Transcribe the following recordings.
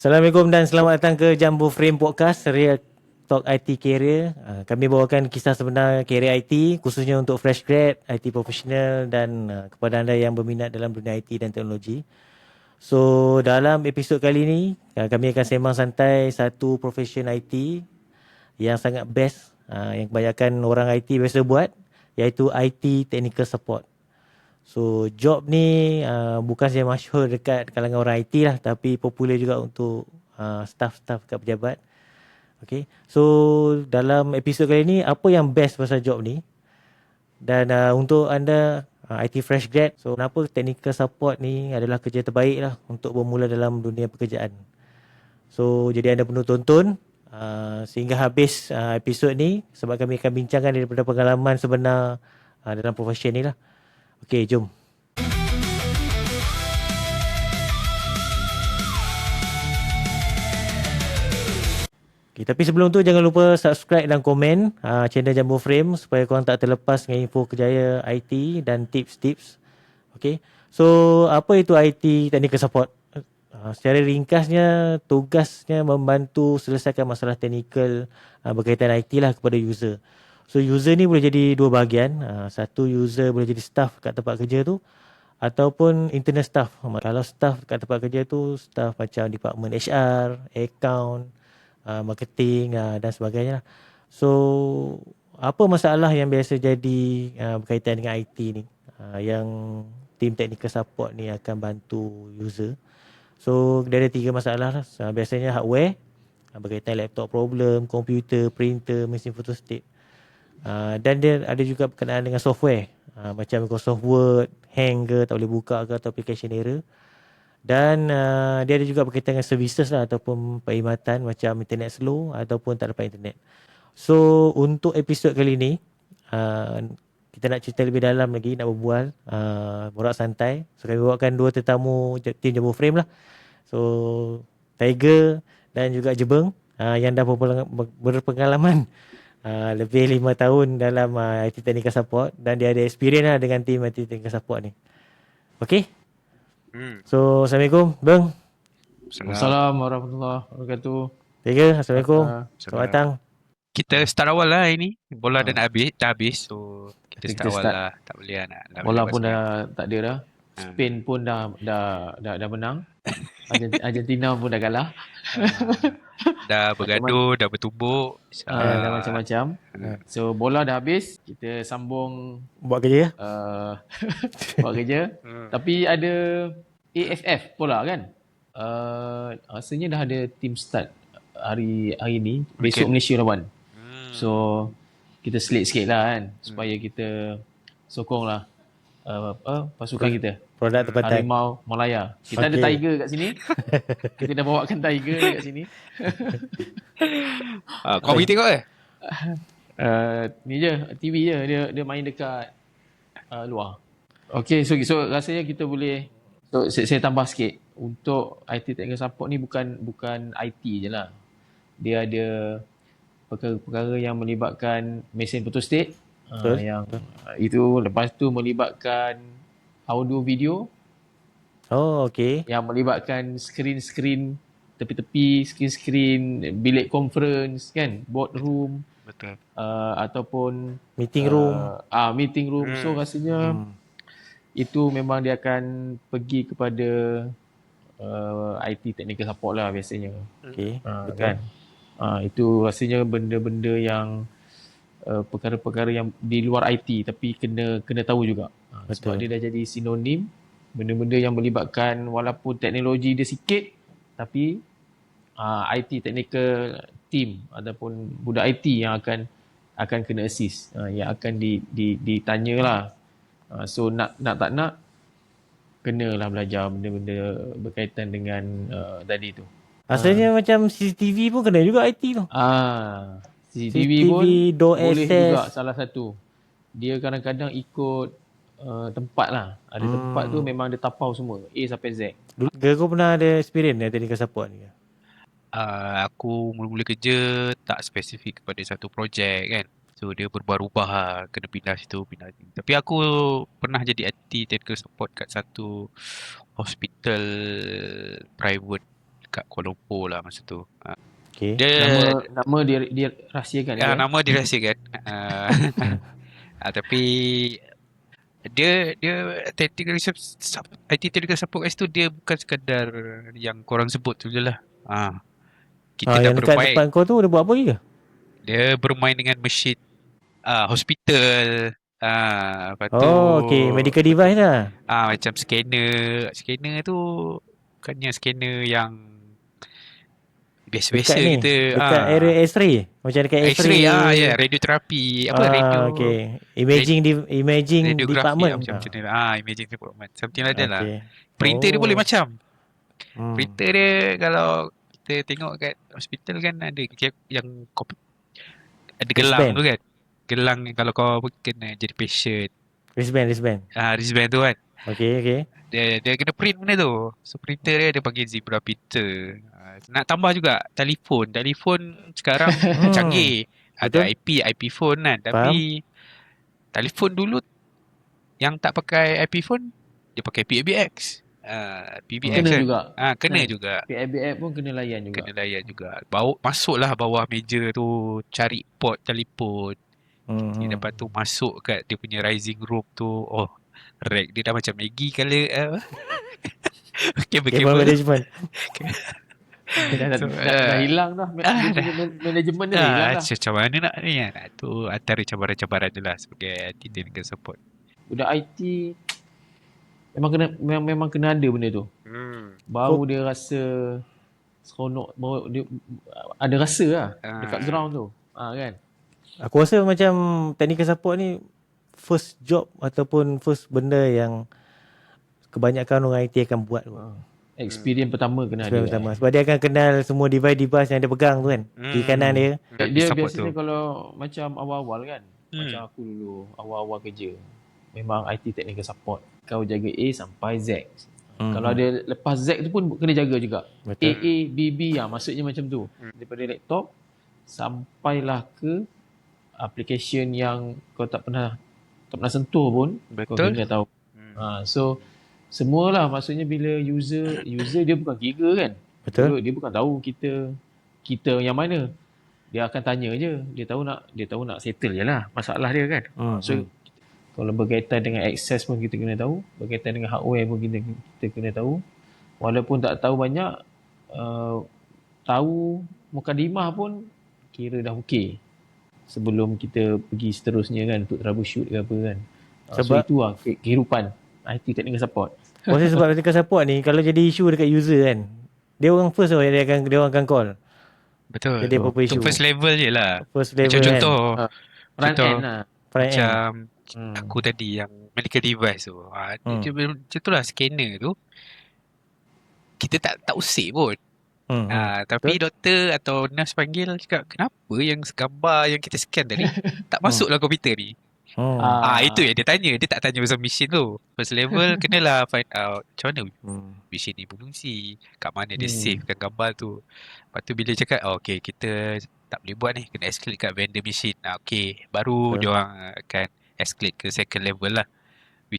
Assalamualaikum dan selamat datang ke Jambu Frame Podcast, Real Talk IT Career. Kami bawakan kisah sebenar career IT, khususnya untuk fresh grad, IT professional dan kepada anda yang berminat dalam dunia IT dan teknologi. So, dalam episod kali ini, kami akan sembang santai satu profession IT yang sangat best, yang kebanyakan orang IT biasa buat, iaitu IT Technical Support. So job ni bukan saja masyhur dekat kalangan orang IT lah, tapi popular juga untuk staff-staff kat pejabat. Okay. So dalam episod kali ni, apa yang best pasal job ni? Dan untuk anda IT fresh grad, so kenapa technical support ni adalah kerja terbaik lah untuk bermula dalam dunia pekerjaan. So jadi anda perlu tonton sehingga habis episod ni, sebab kami akan bincangkan daripada pengalaman sebenar dalam profession ni lah. Okay, jom. Okay, tapi sebelum tu jangan lupa subscribe dan komen channel Jambu Frame supaya korang tak terlepas dengan info kerjaya IT dan tips-tips. Okay. So apa itu IT Technical Support? Secara ringkasnya, tugasnya membantu selesaikan masalah teknikal berkaitan IT lah kepada user. So user ni boleh jadi dua bahagian. Satu, user boleh jadi staff kat tempat kerja tu, ataupun internal staff. Kalau staff kat tempat kerja tu, staff macam department HR, account, marketing dan sebagainya. So apa masalah yang biasa jadi berkaitan dengan IT ni, yang tim technical support ni akan bantu user? So dia ada 3 masalah lah. Biasanya hardware, berkaitan laptop problem, komputer, printer, mesin photostat. Dan dia ada juga berkenaan dengan software, macam Microsoft Word hang ke, tak boleh buka ke, atau application error. Dan dia ada juga berkaitan dengan services lah, ataupun perkhidmatan macam internet slow ataupun tak dapat internet. So untuk episod kali ni, kita nak cerita lebih dalam lagi, nak berbual, borak santai. So kami bawakan 2 tetamu tim Jambu Frame lah. So Tiger dan juga Jebeng, yang dah berpengalaman lebih 5 tahun dalam IT Technical Support, dan dia ada experience lah dengan tim IT Technical Support ni. Okay. So Assalamualaikum Bang. Assalamualaikum warahmatullahi wabarakatuh. Tiga, Assalamualaikum. Selamat datang. Kita start awal lah ini. Bola dah habis. So kita start awal lah. Tak boleh nak. Bola pun dah tak ada dah. Spain pun dah menang. Argentina pun dah kalah. Dah bergaduh, dah bertumbuk. Dah macam-macam. So bola dah habis. Kita sambung buat kerja. Buat kerja. Tapi ada AFF pula kan. Rasanya dah ada team start hari ni. Besok Malaysia lawan. So kita slate sikit lah kan, supaya kita sokong lah pasukan kita, produk tempatan Harimau Malaya. Kita ada Tiger kat sini. Kita dah bawakan Tiger kat sini. Kau pergi tengok ni je TV je, dia main dekat luar. Okay, so rasanya kita boleh, so saya tambah sikit. Untuk IT Technical Support ni bukan IT je lah. Dia ada perkara-perkara yang melibatkan mesin photostat, yang itu, lepas tu melibatkan audio video. Oh, okey. Yang melibatkan skrin-skrin tepi-tepi, skrin bilik conference kan, boardroom. Betul. Ataupun meeting room. So rasanya itu memang dia akan pergi kepada IT Technical Support lah biasanya. Okey, betul. Kan? Itu rasanya benda-benda yang perkara-perkara yang di luar IT tapi kena tahu juga. Sebab dia dah jadi sinonim, benda-benda yang melibatkan walaupun teknologi dia sikit, tapi IT technical team ataupun budak IT yang akan kena assist, yang akan ditanyalah. So nak tak nak kenalah belajar benda-benda berkaitan dengan tadi tu. Asalnya macam CCTV pun kena juga IT tu. CCTV pun boleh juga salah satu. Dia kadang-kadang ikut tempat lah. Ada tempat tu memang dia tapau semua, A sampai Z. Kau pernah ada experience dengan technical support ni? Aku mula-mula kerja tak spesifik kepada satu projek kan. So dia berubah-ubah lah. Kena pindah situ, pindah sini. Tapi aku pernah jadi IT technical support kat satu hospital private dekat Kuala Lumpur lah masa tu. Okay. Nama dia rahsiakan ke? Nama dirahsiakan. Tapi dia IT technical support guys tu dia bukan sekadar yang korang sebut tu je lah. Kita dah Yang dekat bermain. tempat kau tu dia buat apa lagi ke? Dia bermain dengan mesin hospital. Lepas tu Okay. Medical device lah. macam scanner. Scanner tu bukannya scanner yang biasa-biasa Dekat ni. kita. Dekat area X-ray. Macam dekat X-ray. X-ray, radioterapi. Radio. Okay. Imaging Radiografi department. macam tu lah. Imaging department. Something like that lah. Okay. Printer dia boleh macam. Hmm. Printer dia kalau kita tengok kat hospital kan ada yang kopi, ada gelang Wristband. tu kan. Gelang ni kalau kau kena jadi patient. Wristband. Wristband tu kan. Okay. Dia kena print benda tu. So printer dia panggil Zebra printer. Nak tambah juga telefon. Telefon sekarang canggih. Ada Betul. IP phone kan. Tapi telefon dulu yang tak pakai IP phone dia pakai PBX. PBX Kena kan? juga. Kena Kan? juga. PIBF pun kena layan juga. Kena layan juga. Masuklah bawah meja tu cari port telefon. Lepas tu masuk kat dia punya rising room tu. Rack dia dah macam Maggi colour Cable management. Dah hilang dah. Manajemen dia dah hilang dah. Macam mana nak ni kan? Tu antara cabaran-cabaran je lah sebagai IT technical support. Budak IT memang kena ada benda tu. Baru dia rasa seronok, baru dia ada rasa lah dekat ground tu. Kan? Aku rasa macam technical support ni first job ataupun first benda yang kebanyakan orang IT akan buat tu. Experience pertama kena ada. Pertama. Sebab dia akan kenal semua device yang dia pegang tu kan. Kiri kanan dia. Dia biasanya kalau macam awal-awal kan. Macam aku dulu awal-awal kerja. Memang IT technical support. Kau jaga A sampai Z. Kalau ada lepas Z tu pun kena jaga juga. Betul. A, B, B maksudnya macam tu. Daripada laptop sampailah ke application yang kau tak pernah sentuh pun. Betul. Kau kena tahu. So semualah maksudnya bila user dia bukan kira kan. Betul. Dia bukan tahu kita yang mana. Dia akan tanya je. Dia tahu nak settle je lah masalah dia kan. So kalau berkaitan dengan access pun kita kena tahu, berkaitan dengan hardware pun kita kena tahu. Walaupun tak tahu banyak, tahu mukadimah pun kira dah okey. Sebelum kita pergi seterusnya kan untuk troubleshoot ke apa kan. So itu lah kehidupan IT technical support. Proses sebab technical support ni kalau jadi isu dekat user kan, dia orang first dia orang akan call. Betul. Jadi apa isu? First level je lah. First level Macam contoh. Front end lah. Macam aku tadi yang medical device tu. Macam tu lah scanner tu. Kita tak usik pun. Tapi doktor atau nurse panggil cakap kenapa yang gambar yang kita scan tadi tak masuk dalam komputer ni. Itu yang dia tanya. Dia tak tanya pasal mesin tu. First level kenalah find out macam mana mesin ni berfungsi, kat mana dia savekan gambar tu. Lepas tu bila cakap okay kita tak boleh buat ni, kena escalate kat vendor mesin. Okay, baru dia orang akan escalate ke second level lah.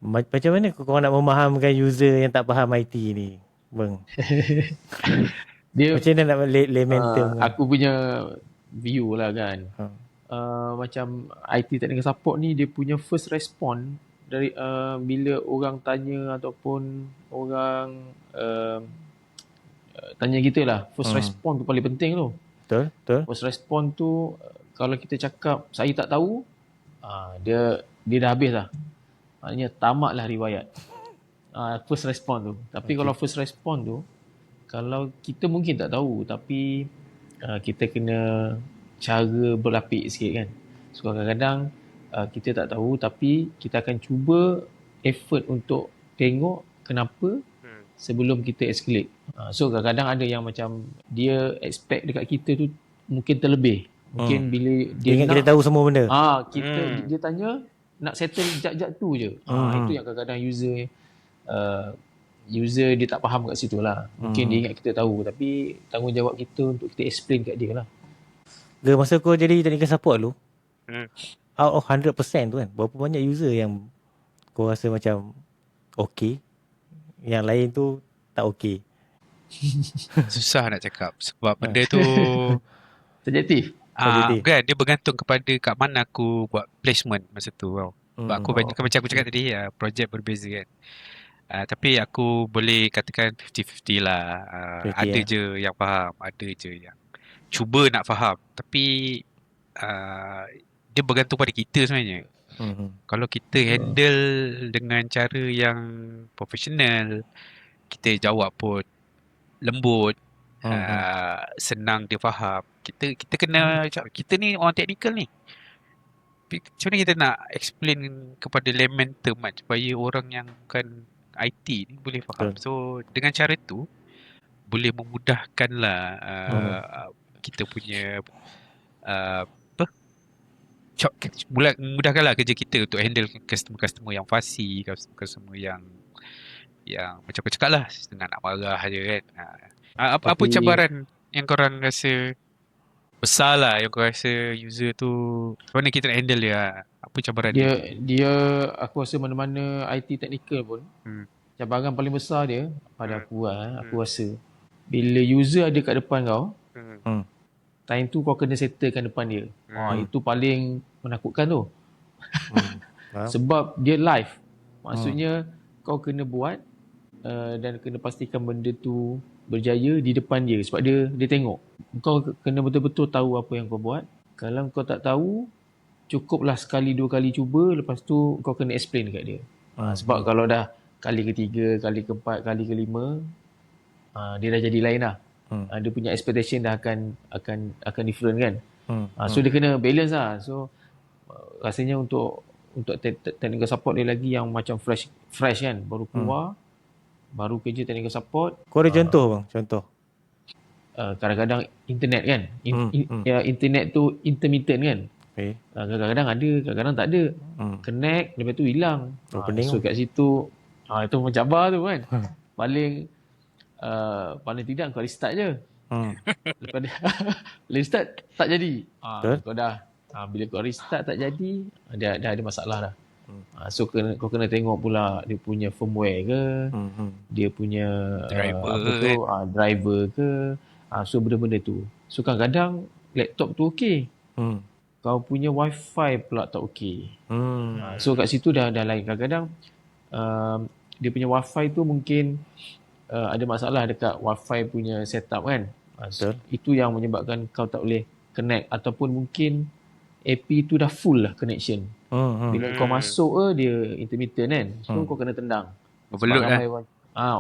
Macam mana korang nak memahamkan user yang tak faham IT ni, bang? Macam mana nak layman term? Aku punya view lah kan. Macam IT technical support ni dia punya first response dari bila orang tanya ataupun orang tanya kita lah, first response tu paling penting tu. Betul. First response tu kalau kita cakap saya tak tahu, dia dah habis lah. Maknanya tamatlah riwayat. First response tu. Tapi kalau first response tu, kalau kita mungkin tak tahu tapi kita kena cara berlapik sikit kan. So kadang-kadang kita tak tahu tapi kita akan cuba effort untuk tengok kenapa sebelum kita escalate. So kadang-kadang ada yang macam dia expect dekat kita tu mungkin terlebih. Mungkin bila dia ingat nak, kita tahu semua benda. Dia tanya nak settle jap-jap tu je. Itu yang kadang-kadang user dia tak faham kat situ lah. Mungkin dia ingat kita tahu tapi tanggungjawab kita untuk kita explain kat dia lah. Masa kau jadi technical support dulu, out of 100% tu kan, berapa banyak user yang kau rasa macam okay, yang lain tu tak okay? Susah nak cakap sebab benda tu Subjektif. bukan, dia bergantung kepada kat mana aku buat placement masa tu tau. Sebab aku banyak macam aku cakap tadi, projek berbeza kan. Tapi aku boleh katakan 50-50 lah. Ada je yang faham, ada je yang cuba nak faham. Tapi dia bergantung pada kita sebenarnya. Kalau kita handle dengan cara yang profesional, kita jawab pun lembut, senang dia faham. Kita kena, kita ni orang teknikal ni. Macam mana kita nak explain kepada layman term kan, supaya orang yang bukan IT ni boleh faham. So dengan cara tu boleh memudahkanlah kita punya memudahkanlah kerja kita untuk handle customer-customer yang fussy, customer yang macam aku cakap lah, setengah nak marah je kan. Apa cabaran yang korang rasa besar lah, yang korang rasa user tu macam mana kita nak handle dia? Apa cabaran dia aku rasa mana-mana IT technical pun cabaran paling besar dia pada aku rasa bila user ada kat depan kau, time tu kau kena settlekan depan dia. Itu paling menakutkan tu. Sebab dia live. Maksudnya kau kena buat dan kena pastikan benda tu berjaya di depan dia sebab dia tengok. Kau kena betul-betul tahu apa yang kau buat. Kalau kau tak tahu, cukuplah sekali dua kali cuba, lepas tu kau kena explain dekat dia. Sebab kalau dah kali ketiga, kali keempat, kali kelima, dia dah jadi lain lah. Dia punya expectation dah akan different kan. So dia kena balance lah. So rasanya untuk technical support dia lagi yang macam fresh kan, baru keluar, baru kerja technical support. Kau ada contoh bang? Contoh? Kadang-kadang internet kan. Internet tu intermittent kan. Kadang-kadang ada, kadang-kadang tak ada. Connect, lepas tu hilang. So kat situ, itu mencabar tu kan. Paling tidak kau restart je. Lepas dia restart tak jadi. Kau dah bila kau restart tak jadi, dah ada masalah dah. So kau kena tengok pula dia punya firmware ke, dia punya driver ke. So benda-benda tu. So kadang-kadang laptop tu okey. Kau punya wifi pula tak okey. So kat situ dah lain. Kadang-kadang dia punya wifi tu mungkin ada masalah dekat wifi punya setup kan. Itu yang menyebabkan kau tak boleh connect, ataupun mungkin AP tu dah full lah connection. Bila kau masuk dia intermittent kan. So kau kena tendang. Overload kan?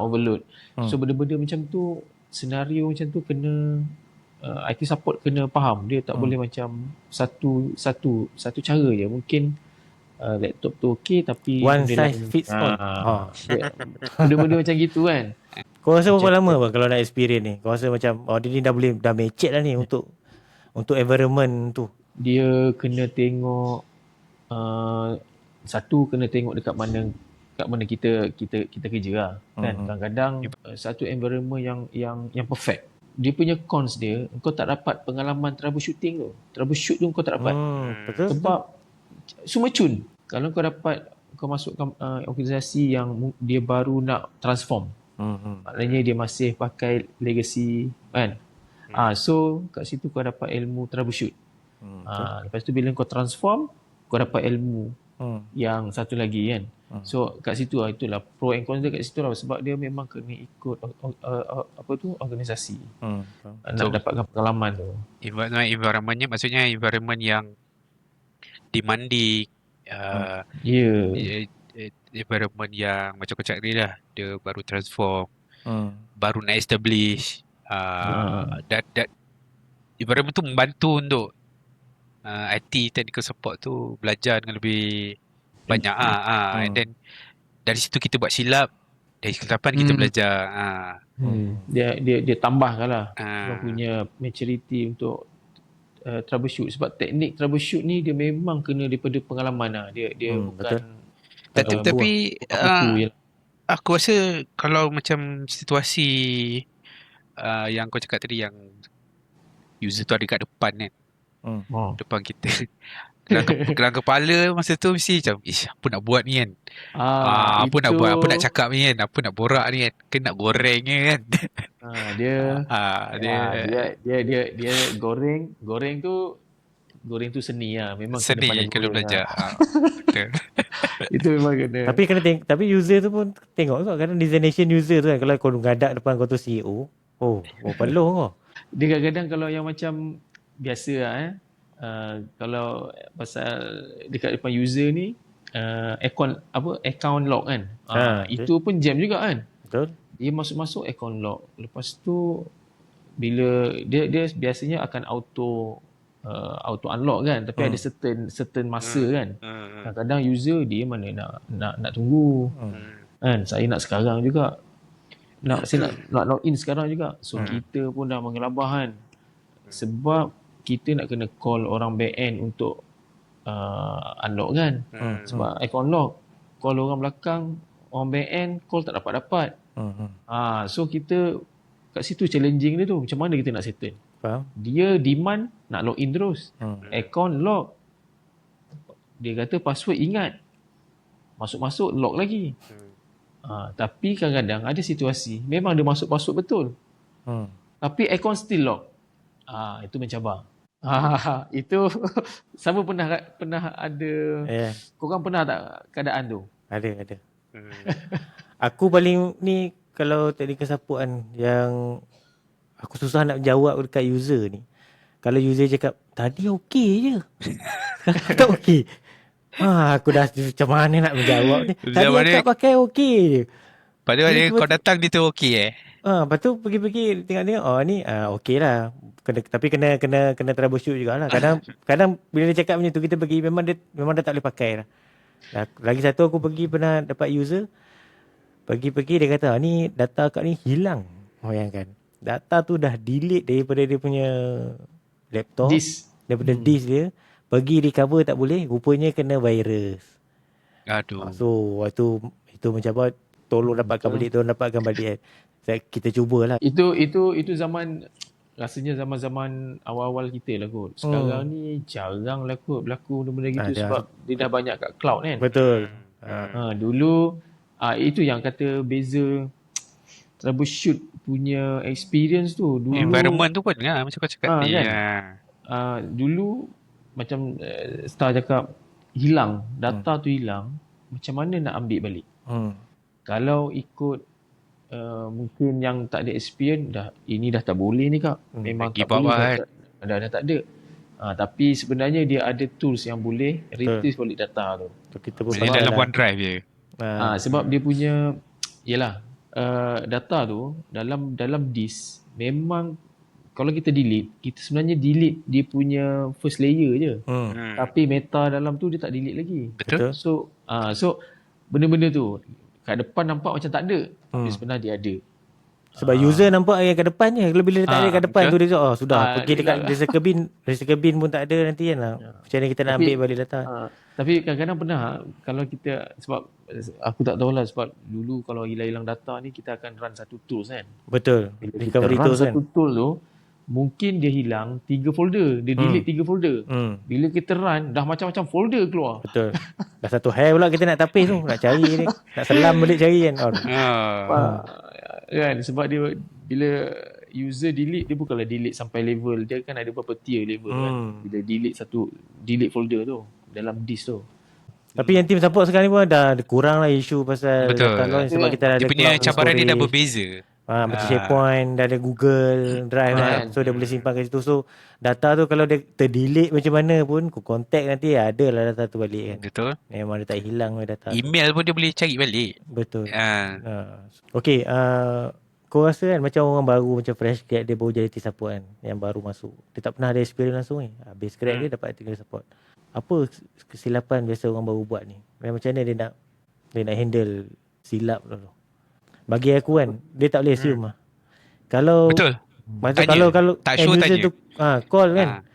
Overload. So benda-benda macam tu, senario macam tu kena IT support kena faham. Dia tak boleh macam satu cara je. Mungkin laptop tu okey tapi one size fits all. Benda-benda macam gitu kan. Kau rasa berapa lama bang kalau nak experience ni? Kau rasa macam dia ni dah matched lah ni untuk environment tu? Dia kena tengok satu, kena tengok dekat mana kita kerja lah kan. Kadang-kadang satu environment yang perfect, dia punya cons dia, kau tak dapat pengalaman troubleshooting tu. Troubleshoot tu kau tak dapat. Betul. Sebab semua cun. Kalau kau masuk organisasi yang dia baru nak transform, maknanya dia masih pakai legacy kan. So kat situ kau dapat ilmu troubleshoot. Lepas tu bila kau transform, kau dapat ilmu yang satu lagi kan. So kat situ itulah pro and cons dia kat situ lah, sebab dia memang kena ikut organisasi. Nak dapatkan pengalaman tu. Environment-nya maksudnya environment yang demanding, environment yang macam kau cakap tadi lah, dia baru transform, baru nak establish, that environment tu membantu untuk IT technical support tu belajar dengan lebih banyak. And then dari situ kita buat silap, dari kesilapan kita belajar. Dia tambahkan lah kau punya maturity untuk troubleshoot. Sebab teknik troubleshoot ni dia memang kena daripada pengalaman lah. Dia bukan tapi aku rasa kalau macam situasi yang kau cakap tadi, yang user tu ada kat depan kan, depan kita. Dalam kepala masa tu mesti macam, apa nak buat ni kan? Apa nak buat, apa nak cakap ni kan? Apa nak borak ni kan? Ke nak goreng ni kan? Dia goreng tu seni lah. Memang seni kena belajar. Betul. Itu memang kena. Tapi user tu pun tengok kau. Kadang designation user tu kan, kalau kau ngadak depan kau tu CEO, peluh kau. Dia kadang-kadang kalau yang macam biasa lah kalau pasal dekat depan user ni account lock kan. Itu pun jam juga kan. Betul. Dia masuk account lock. Lepas tu bila dia biasanya akan auto unlock kan, tapi ada certain masa kan. Kadang-kadang user dia mana nak tunggu. Kan, saya nak sekarang juga. Saya nak log in sekarang juga. So kita pun dah mengelabah kan. Sebab kita nak kena call orang back end untuk unlock kan. Sebab account lock, call orang belakang, orang back end call tak dapat. So kita kat situ challenging dia tu. Macam mana kita nak settle? Faham? Dia demand nak log in terus. Account lock, dia kata password ingat, masuk lock lagi. Tapi kadang-kadang ada situasi memang dia masuk password betul, tapi account still lock. Itu mencabar. Itu sama pernah ada. Korang pernah tak keadaan tu? Ada. Aku paling ni kalau teknikal support kan, yang aku susah nak jawab dekat user ni. Kalau user cakap tadi okey je, tak okey. Aku dah macam mana nak menjawab ni. Tadi akak pakai okey je. Padahal kau datang dia tu okey lepas tu pergi tengok-tengok, ni okey lah. Tapi kena troubleshoot jugalah. Kadang bila dia cakap macam tu, kita pergi memang dia tak boleh pakai lah. Lagi satu aku pernah dapat user pergi dia kata ni data akak ni hilang. Bayangkan. Data tu dah delete daripada dia punya laptop, daripada disk dia. Pergi recover tak boleh, rupanya kena virus. Aduh. So waktu itu mencabar, tolong dapatkan balik kan. Kita cubalah. Itu zaman, rasanya zaman awal-awal kita lah kot. Sekarang ni jarang lah kot berlaku benda-benda gitu, sebab dia dah banyak kat cloud kan. Betul. Dulu itu yang kata beza troubleshoot punya experience tu. Dulu environment tu pun macam kau cakap tadi. Dulu macam Star cakap hilang, data tu hilang, macam mana nak ambil balik? Kalau ikut mungkin yang tak ada experience, ini dah tak boleh ni kak. Memang tak boleh, dah tak ada. Tapi sebenarnya dia ada tools yang boleh retrieve balik data tu. Kita pun dalam OneDrive je. Sebab dia punya data tu dalam disk, memang kalau kita delete, kita sebenarnya delete dia punya first layer je. Tapi meta dalam tu dia tak delete lagi. Betul. So benda-benda tu kat depan nampak macam tak ada, tapi sebenarnya dia ada. Sebab user nampak yang kat depan je. Kalau bila dia tak ada kat depan tu, dia cakap sudah pergi dekat recycle bin pun tak ada nanti kan lah. Macam mana kita nak ambil balik data. Tapi kadang-kadang pernah kalau kita, sebab aku tak tahulah, sebab dulu kalau hilang data ni kita akan run satu tools kan. Betul. Bila kita run satu tool tu, mungkin dia hilang 3 folder, dia delete 3 folder. Bila kita run dah macam-macam folder keluar. Betul. Dah satu hal pula kita nak tapis tu, nak cari ni, nak selam balik cari kan. Kan, sebab dia bila user delete, dia bukanlah delete sampai level, dia kan ada beberapa tier level kan. Bila delete folder tu dalam disk tu. Tapi yang team support sekarang ni pun dah kurang lah isu pasal data loss, sebab kita dah ada dia punya cabaran dia dah berbeza. Macam SharePoint, dah ada Google Drive kan. So dia boleh simpan kat situ. So data tu kalau dia terdelete macam mana pun, kau contact nanti ada lah data tu balik kan. Betul. Memang dia tak hilang data. Email pun dia boleh cari balik. Betul. Okay, kau rasa kan macam orang baru, macam fresh grad, dia baru jadi team support kan, yang baru masuk, dia tak pernah ada experience langsung ni. Habis grad dia dapat team support. Apa kesilapan biasa orang baru buat ni? Macam mana dia nak handle silap tu? Bagi aku kan, dia tak boleh assume lah. Kalau betul. Macam kalau tak sure tanya. Tu call kan.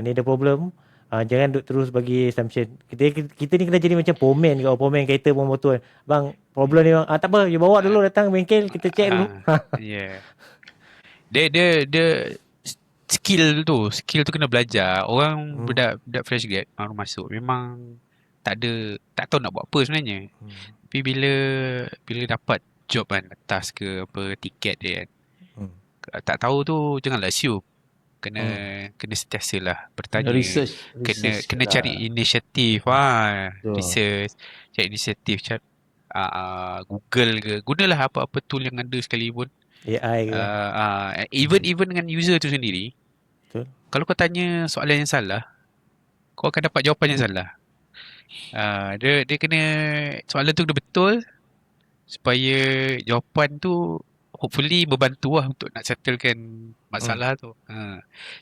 Ni ada problem. Jangan duk terus bagi assumption. Kita ni kena jadi macam pomen kereta pun motor kan. Bang, problem ni bang. Tak apa, you bawa dulu datang bengkel, kita check dulu. Dia skill tu kena belajar. Orang budak fresh grad baru masuk memang tak tahu nak buat apa sebenarnya. Tapi bila dapat job kan, task ke apa, tiket dia kan, tak tahu tu janganlah assume. Kena sentiasa lah bertanya, kena cari inisiatif, research, cari inisiatif, Google ke, gunalah apa-apa tool yang ada sekalipun, AI ke, even dengan user tu sendiri. betul. Kalau kau tanya soalan yang salah, kau akan dapat jawapan yang salah. Dia kena, soalan tu kena betul supaya jawapan tu hopefully membantu lah untuk nak settlekan masalah tu.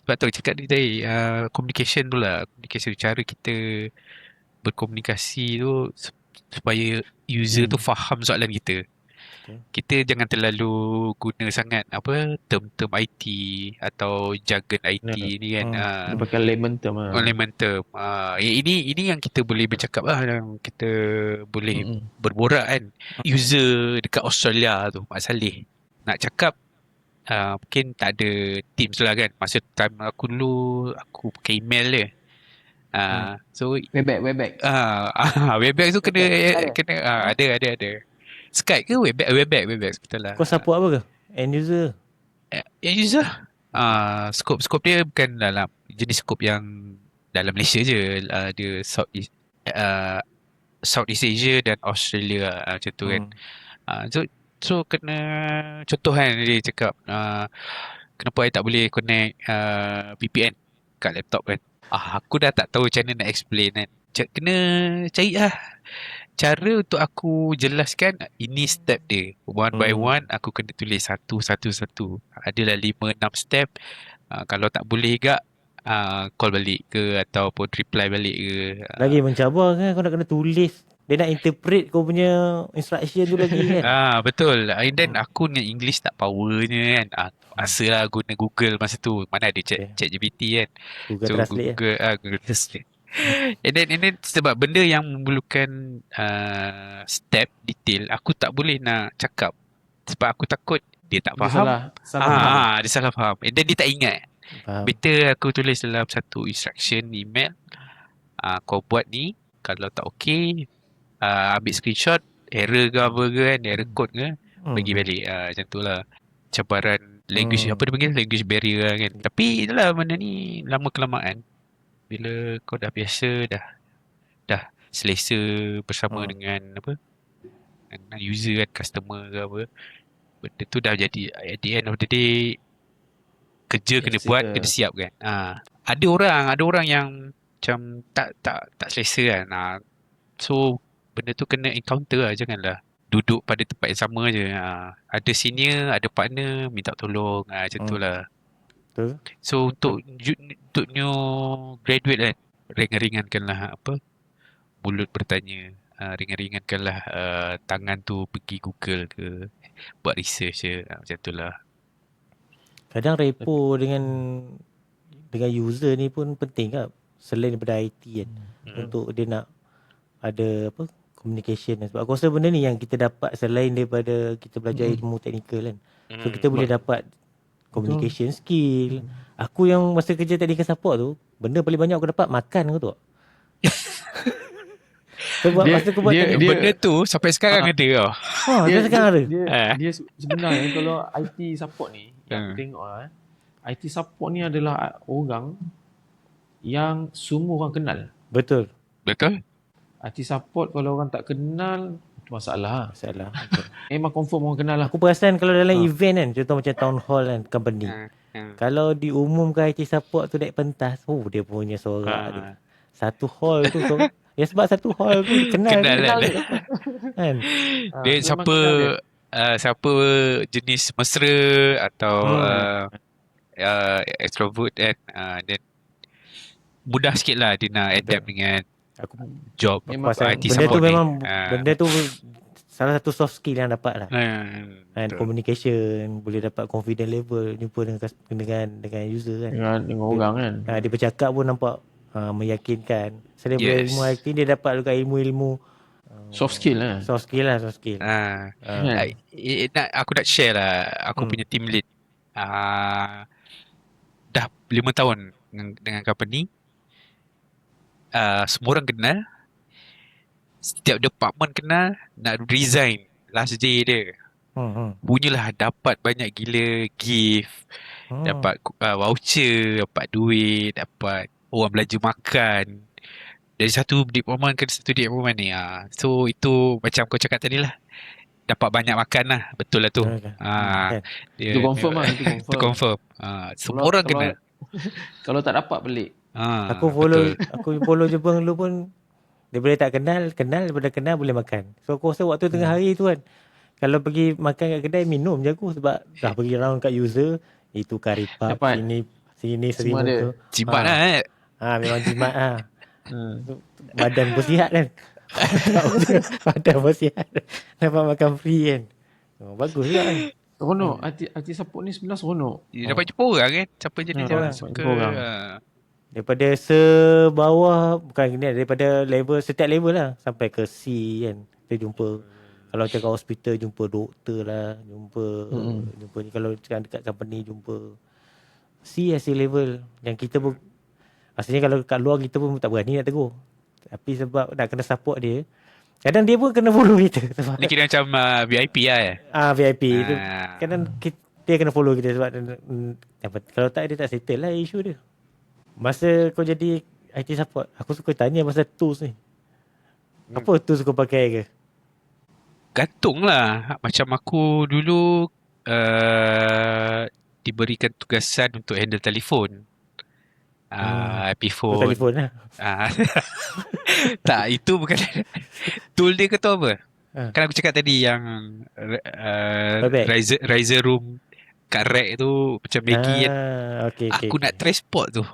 Sebab tu cakap tadi, communication tu lah, communication, cara kita berkomunikasi tu supaya user tu faham soalan kita. Kita jangan terlalu guna sangat term-term IT atau jargon IT ni kan. Pakai layman term lah. Layman term. Ini yang kita boleh bercakap lah, yang kita boleh berborak kan. User dekat Australia tu, Mak Saleh, nak cakap mungkin tak ada Teams lah kan. Masa time aku dulu, aku pakai email je. So Webex. Webex tu kena ada. Skype ke Webex betul lah. Kau support apa ke? End user? End user? Skop dia bukan dalam jenis skop yang dalam Malaysia je. Dia Southeast Asia dan Australia macam tu kan. So kena contoh kan, dia cakap kenapa I tak boleh connect VPN kat laptop kan. Aku dah tak tahu macam mana nak explain kan. Kena cari lah cara untuk aku jelaskan. Ini step dia, one by one aku kena tulis satu. Adalah 5-6 step. Kalau tak boleh gak call balik ke ataupun reply balik ke. Lagi mencabar kan, kau nak kena tulis. Dia nak interpret kau punya instruction tu lagi kan. Betul. And then aku ni English tak powernya kan. Asalah guna Google masa tu. Mana ada ChatGPT kan. Google Translate. And then sebab benda yang memerlukan step detail, aku tak boleh nak cakap sebab aku takut dia tak faham. Dia salah faham. And then dia tak ingat. Better aku tulis dalam satu instruction email. Kau buat ni, kalau tak okey, ambil screenshot, error ke apa ke kan, error code ke, bagi balik. Macam tu lah. Cabaran language, apa dia panggil, language barrier lah kan. Tapi itulah benda ni lama kelamaan, bila kau dah biasa, dah selesa bersama dengan dengan user kan, customer ke apa, benda tu dah jadi, at the end of the day, kerja kena buat, kena siap kan. Ada orang yang macam tak selesa kan. So benda tu kena encounter lah, janganlah duduk pada tempat yang sama je. Ada senior, ada partner, minta tolong, macam tu lah. Betul. So untuk new graduate kan, ringan-ringankanlah mulut bertanya, ringan-ringankanlah tangan tu pergi Google ke, buat research je, macam tu lah. Kadang repo dengan user ni pun penting kan, selain daripada IT kan. Untuk dia nak ada communication kan. Sebab aku rasa benda ni yang kita dapat selain daripada kita belajar ilmu teknikal kan. So kita boleh dapat communication skill. Aku yang masa kerja technical support tu, benda paling banyak aku dapat makan aku tu. Sebab masa aku buat benda tu sampai sekarang ada tau. Dia sekarang ada. Dia sebenarnya kalau IT support ni yang tengok IT support ni adalah orang yang semua orang kenal. Betul. IT support kalau orang tak kenal, itu masalah. Memang confirm orang kenal lah. Aku perasan kalau dalam event kan, contoh macam town hall kan, company. Kalau diumumkan IT support tu naik pentas, dia punya sorak tu. Satu hall tu ya sebab satu hall tu kenal kan. Dia siapa jenis mesra atau extrovert kan, dan mudah sikit lah dia nak adapt dengan job IT benda support tu memang ni. Benda tu salah satu soft skill yang dapat lah. And communication, boleh dapat confident level, jumpa dengan user kan. Dengan orang kan. Dia bercakap pun nampak meyakinkan. Selain ilmu IT, dia dapat juga ilmu-ilmu soft skill lah. Aku nak share lah, aku punya team lead 5 tahun dengan company. Semua orang kenal. Setiap department kenal. Nak resign last day dia. Punyalah dapat banyak gila gift. Dapat voucher, dapat duit, dapat orang belanja makan. Dari satu department ke satu department ni. So itu macam kau cakap tadi lah. Dapat banyak makan lah. Betul lah tu. Itu confirm lah. Itu confirm. Semua orang kenal. Kalau tak dapat pelik. Aku follow Jepang dulu pun, dia boleh tak kenal, daripada kenal boleh makan. So aku rasa waktu tengah hari tu kan, kalau pergi makan kat kedai, minum je aku sebab dah pergi round kat user, itu kari pap, sini semua seribu tu. Jimat lah memang jimat lah. Badan pun sihat kan. Badan pun sihat. Dapat makan free kan. Bagus juga kan. Seronok. Arti support ni sebenarnya seronok. Dapat jumpa orang kan. Siapa jenis orang suka. Daripada sebawah, bukan ni, daripada level, setiap level lah, sampai ke C kan. Kita jumpa, kalau cakap hospital, jumpa doktor lah, jumpa ni, kalau cakap dekat company, jumpa C level. Yang kita pun, asalnya kalau kat luar kita pun tak berani nak tegur. Tapi sebab nak kena support dia, kadang dia pun kena follow kita. Ni kira macam VIP lah VIP. Kadang dia kena follow kita sebab kalau tak, dia tak settle lah isu dia. Masa kau jadi IT support, aku suka tanya pasal tools ni. Apa tools kau pakai ke? Gantung lah. Macam aku dulu diberikan tugasan untuk handle telefon. Epiphone. Telefon lah. Tak, itu bukan. Tool dia ke tu apa? Kan aku cakap tadi yang Riser room kat rack tu macam Maggie kan. Aku nak try spot tu.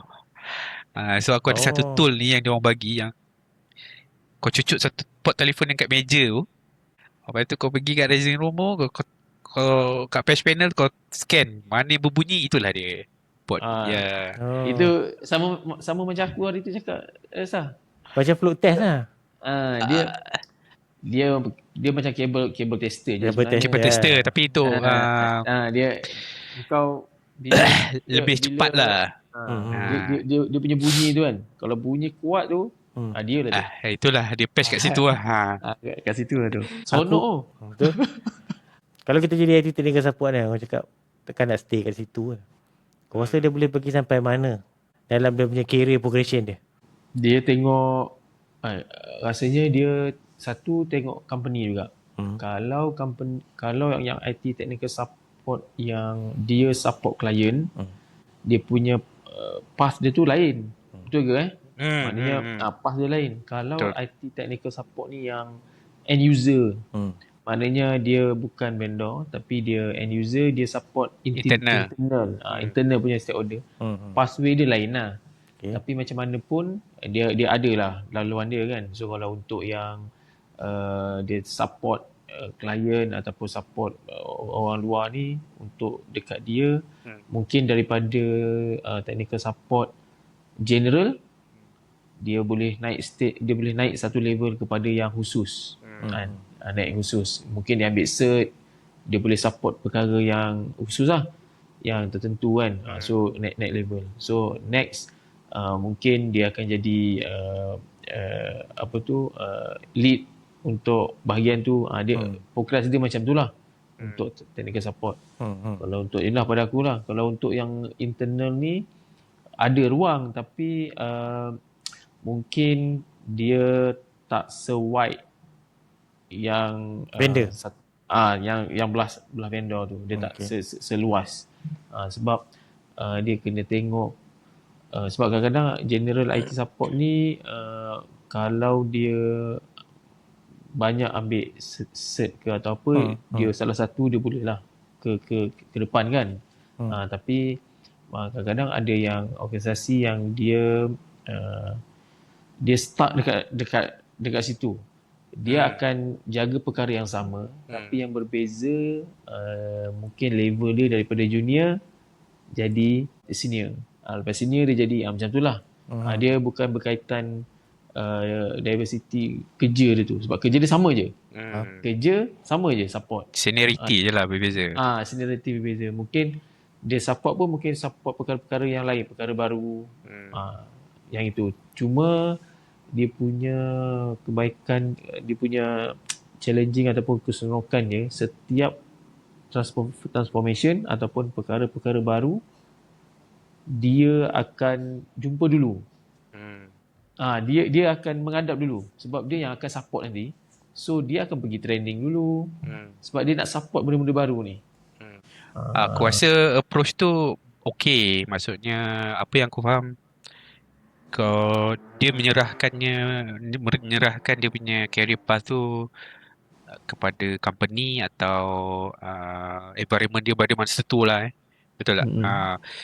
So aku ada satu tool ni yang dia orang bagi, yang kau cucuk satu port telefon yang kat meja tu. Lepas tu kau pergi kat Riser room tu, kau kat patch panel kau scan mana yang berbunyi, itulah dia. Port. Itu sama macam aku hari tu cakap, Sah. Macam float test lah. Dia macam kabel tester je. Kabel tester, tapi itu dia lebih cepat lah. Dia punya bunyi tu kan. Kalau bunyi kuat tu, dia lah tu. Itulah dia patch kat situ lah. Kat situ lah tu. Seronok. Betul. Kalau kita jadi IT technical support kan, orang cakap tekan nak stay kat situ kan. Kau rasa dia boleh pergi sampai mana dalam dia punya career progression dia? Dia tengok, rasanya dia satu tengok company juga. Kalau yang IT technical support yang dia support client, dia punya path dia tu lain. Betul ke maknanya path dia lain. Kalau IT technical support ni yang end user, maknanya dia bukan vendor tapi dia end user, dia support internal punya stakeholder. Pathway dia lain lah. Tapi macam mana pun dia ada lah laluan dia kan. So kalau untuk yang dia support klien ataupun support orang luar ni untuk dekat dia, mungkin daripada technical support general, dia boleh naik satu level kepada yang khusus. Naik khusus, mungkin dia ambil cert, dia boleh support perkara yang khusus lah, yang tertentu kan. So naik level. So next mungkin dia akan jadi lead untuk bahagian tu. Dia progress dia macam tu lah untuk technical support. Kalau untuk inilah pada aku lah, kalau untuk yang internal ni ada ruang, tapi mungkin dia tak se-wide yang vendor. Yang belah vendor tu, dia tak seluas. Sebab dia kena tengok, sebab kadang-kadang general IT support ni kalau dia banyak ambil cert ke atau apa, dia salah satu dia boleh lah ke depan kan. Tapi kadang-kadang ada yang organisasi yang dia start dekat situ. Dia akan jaga perkara yang sama, tapi yang berbeza, mungkin level dia daripada junior jadi senior. Lepas senior dia jadi macam tu lah. Dia bukan berkaitan diversity kerja dia tu, sebab kerja dia sama je. Kerja sama je, support. Seniority je lah berbeza. Seniority berbeza. Mungkin Dia support pun mungkin support perkara-perkara yang lain, perkara baru. Yang itu. Cuma dia punya kebaikan, dia punya challenging ataupun keseronokannya, setiap transformation ataupun perkara-perkara baru, dia akan jumpa dulu. Dia akan menghadap dulu sebab dia yang akan support nanti. So dia akan pergi training dulu sebab dia nak support benda-benda baru ni. Aku rasa approach tu okay. Maksudnya apa yang aku faham, kalau dia menyerahkan dia punya career path tu kepada company atau environment dia pada masa tu lah betul tak?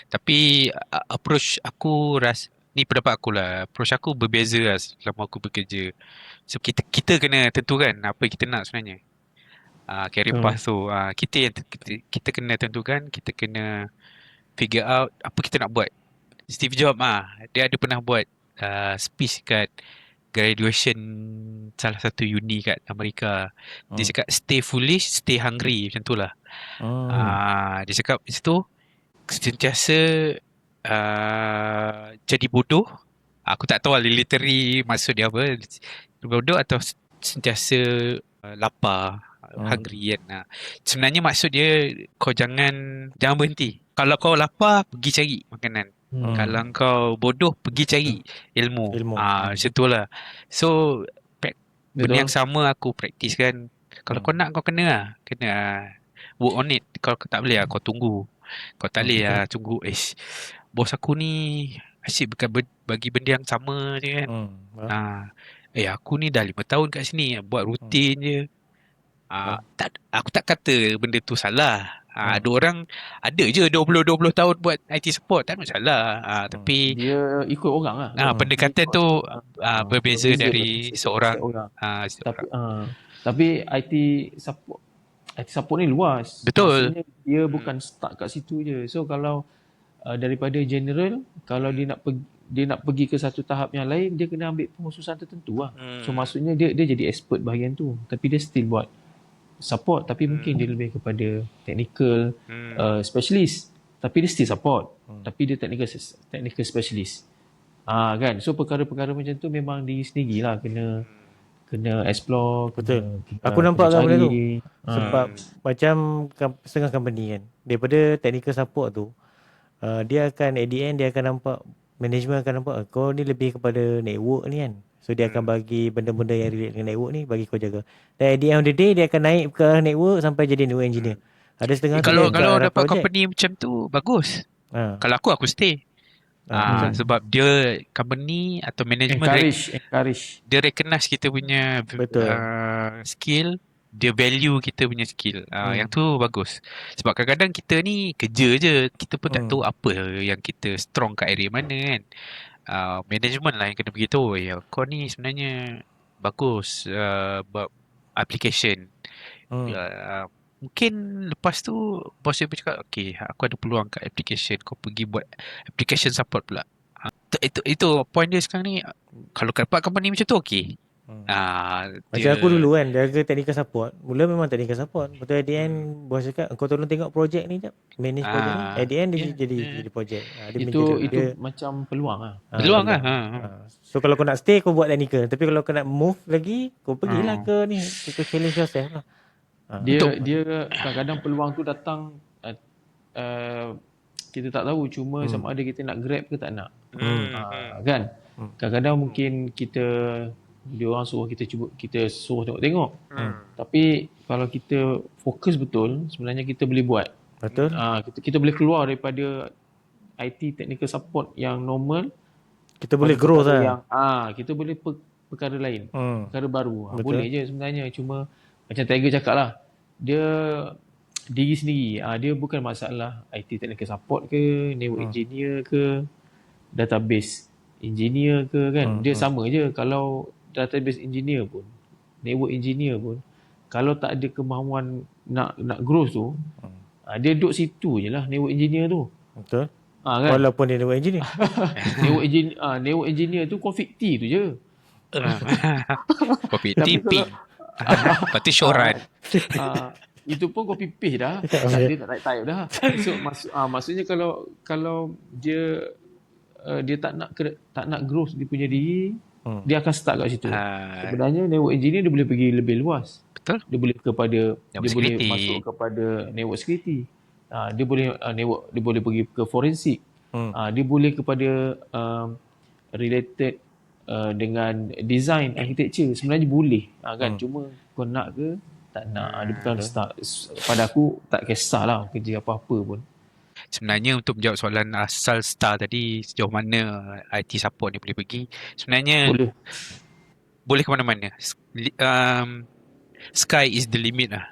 Tapi approach aku ni pendapat aku lah, approach aku berbeza lah selama aku bekerja. So kita kena tentukan apa yang kita nak sebenarnya. Career path tu kita kena tentukan, kita kena figure out apa kita nak buat. Steve Jobs dia ada pernah buat speech kat graduation salah satu uni kat Amerika. Dia cakap stay foolish, stay hungry, macam tu lah. Dia cakap di situ sentiasa jadi bodoh. Aku tak tahu literally maksud dia apa, bodoh atau sentiasa lapar, hungry kan. Sebenarnya maksud dia kau jangan berhenti. Kalau kau lapar, pergi cari makanan. Kalau kau bodoh, pergi cari ilmu. Macam tu lah. So benda yang sama aku praktis kan. Kalau kau nak, kau kena work on it. Kalau kau tak boleh kau tunggu. Kau tak boleh tunggu bos aku ni asyik bagi benda yang sama je kan. Aku ni dah 5 tahun kat sini buat rutin je. Aku tak kata benda tu salah. Ada orang ada je 20 tahun buat IT support, tak masalah. Tapi dia ikut orang lah. Pendekatan tu berbeza dari seorang. Tapi IT support ni luas. Betul. Maksudnya dia bukan start kat situ je. So kalau daripada general, kalau dia nak pergi ke satu tahap yang lain, dia kena ambil pengkhususan tertentu lah. So maksudnya dia jadi expert bahagian tu, tapi dia still buat support, tapi mungkin dia lebih kepada technical specialist, tapi dia still support, tapi dia technical specialist. Kan. So perkara-perkara macam tu memang diri sendiri lah kena explore. Betul. Aku nampak kan benda tu. Sebab macam setengah company kan, daripada technical support tu, dia akan at the end dia akan nampak, management akan nampak kau ni lebih kepada network ni kan. So dia akan bagi benda-benda yang relate dengan network ni, bagi kau jaga. Dan at the end of the day, dia akan naik ke network sampai jadi network engineer. Ada setengah kalau dapat project. Company macam tu bagus. Kalau aku stay. Sebab dia company atau management encourage. Dia recognize kita punya skill, dia value kita punya skill. Yang tu bagus. Sebab kadang-kadang kita ni kerja je, kita pun tak tahu apa yang kita strong kat area mana kan. Management lah yang kena beritahu, kau ni sebenarnya bagus buat application. Mungkin lepas tu bos dia bercakap, okay, aku ada peluang kat application, kau pergi buat application support pula. Itu point dia sekarang ni. Kalau dapat company macam tu, okay. Macam aku dulu kan, jaga technical support. Mula memang technical support. Betul, at the end bos cakap, kau tolong tengok projek ni jap, manage projek ni. At the end dia jadi projek. Itu macam peluang lah. Peluang lah. So kalau kau nak stay, kau buat technical. Tapi kalau kau nak move lagi, kau pergilah ke ni, kau challenge yourself lah. Dia kadang-kadang peluang tu datang, kita tak tahu, cuma sama ada kita nak grab ke tak nak. Kan. Kadang-kadang mungkin dia orang suruh kita suruh tengok. Tapi kalau kita fokus betul, sebenarnya kita boleh buat. Betul. Kita boleh keluar daripada IT technical support yang normal. Kita boleh grow lah. Kita boleh perkara lain, perkara baru. Boleh je sebenarnya, cuma macam Tiger cakap lah, dia diri sendiri. Dia bukan masalah IT technical support ke, network engineer ke, database engineer ke kan. Dia sama je. Kalau database engineer pun, network engineer pun, kalau tak ada kemahuan nak growth tu, dia duduk situ je lah network engineer tu. Betul. Kan? Walaupun dia network engineer. Network engineer tu config T tu je. Config T ping. Lepas tu syoran. itu pun copy paste dah. Dia tak type dah. So maksudnya kalau dia dia tak nak growth dia punya diri, dia akan start kat situ. Sebenarnya network engineer dia boleh pergi lebih luas. Betul. Dia boleh boleh security. masuk kepada network security. Dia boleh dia boleh pergi ke forensik. Dia boleh kepada related dengan design architecture. Sebenarnya boleh kan. Cuma kau nak ke tak nak. Dia bukan start. Pada aku tak kisahlah kerja apa-apa pun. Sebenarnya untuk menjawab soalan asal star tadi, sejauh mana IT support ni boleh pergi, sebenarnya boleh ke mana-mana. Sky is the limit lah.